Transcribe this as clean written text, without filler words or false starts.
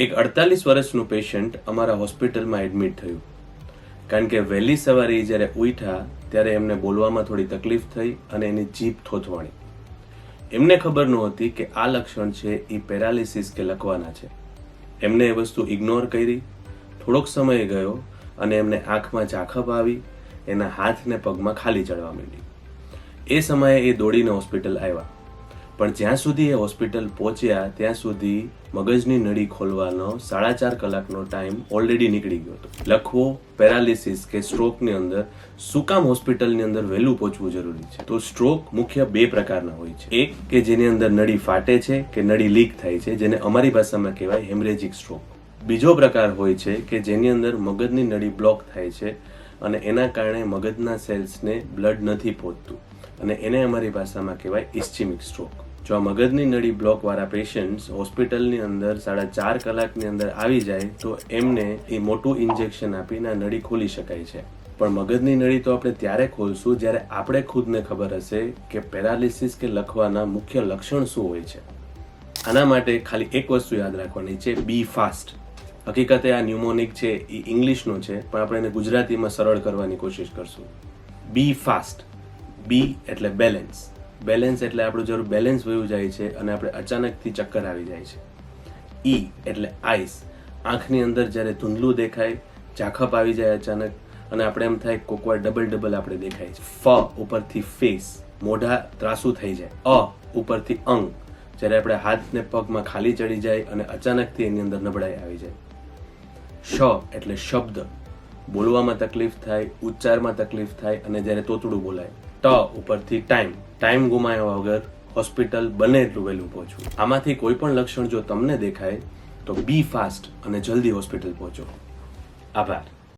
એક 48 વર્ષનું પેશન્ટ અમારા હોસ્પિટલમાં એડમિટ થયું, કારણ કે વહેલી સવારે જ્યારે ઉઠ્યા ત્યારે એમને બોલવામાં થોડી તકલીફ થઈ અને એની જીભ થોથવાણી. એમને ખબર નહોતી કે આ લક્ષણ છે એ પેરાલિસિસ કે લકવાના છે. એમને એ વસ્તુ ઇગ્નોર કરી. થોડોક સમય ગયો અને એમને આંખમાં ઝાંખપ આવી, એના હાથ ને પગમાં ખાલી ચડવા માંડી. એ સમયે એ દોડીને હોસ્પિટલ આવ્યા, પણ જ્યાં સુધી એ હોસ્પિટલ પહોંચ્યા ત્યાં સુધી મગજની નળી ખોલવાનો 4.5 કલાકનો ટાઈમ ઓલરેડી નીકળી ગયો હતો. લકવો, પેરાલિસિસ કે સ્ટ્રોકની અંદર શું કામ હોસ્પિટલની અંદર વહેલું પહોંચવું જરૂરી છે? તો સ્ટ્રોક મુખ્ય 2 પ્રકારના હોય છે. એક કે જેની અંદર નળી ફાટે છે કે નળી લીક થાય છે, જેને અમારી ભાષામાં કહેવાય હેમરેજિક સ્ટ્રોક. બીજો પ્રકાર હોય છે કે જેની અંદર મગજની નળી બ્લોક થાય છે અને એના કારણે મગજના સેલ્સને બ્લડ નથી પહોંચતું અને એને અમારી ભાષામાં કહેવાય ઇસ્ચેમિક સ્ટ્રોક. જો આ મગજની નળી બ્લોક વાળા પેશન્ટ્સ હોસ્પિટલની અંદર 4.5 કલાકની અંદર આવી જાય તો એમને એ મોટું ઇન્જેક્શન આપીને આ નળી ખોલી શકાય છે. પણ મગજની નળી તો આપણે ત્યારે ખોલશું જ્યારે આપણે ખુદને ખબર હશે કે પેરાલિસિસ કે લકવાના મુખ્ય લક્ષણ શું હોય છે. આના માટે ખાલી એક વસ્તુ યાદ રાખવાની છે, બી ફાસ્ટ. હકીકતે આ ન્યુમોનિક છે એ ઇંગ્લિશનો છે, પણ આપણે એને ગુજરાતીમાં સરળ કરવાની કોશિશ કરશું. બી ફાસ્ટ. બી એટલે બેલેન્સ. બેલેન્સ એટલે આપણું જરૂર બેલેન્સ વયું જાય છે અને આપણે અચાનકથી ચક્કર આવી જાય છે. ઈ એટલે આઈસ. આંખની અંદર જ્યારે ધૂંધલું દેખાય, ઝાંખપ આવી જાય અચાનક અને આપણે એમ થાય કોકવાર ડબલ આપણે દેખાય છે. ફ ઉપરથી ફેસ, મોઢા ત્રાસું થઈ જાય. અ ઉપરથી અંગ, જ્યારે આપણે હાથ ને પગમાં ખાલી ચડી જાય અને અચાનકથી એની અંદર નબળાઈ આવી જાય. શ એટલે શબ્દ, બોલવામાં તકલીફ થાય, ઉચ્ચારમાં તકલીફ થાય અને જ્યારે તોતડું બોલાય. ટ ઉપરથી ટાઈમ ગુમાવ્યા વગર હોસ્પિટલ બને એટલું વહેલું પહોંચવું. આમાંથી કોઈ પણ લક્ષણ જો તમને દેખાય તો બી ફાસ્ટ અને જલ્દી હોસ્પિટલ પહોંચો. આભાર.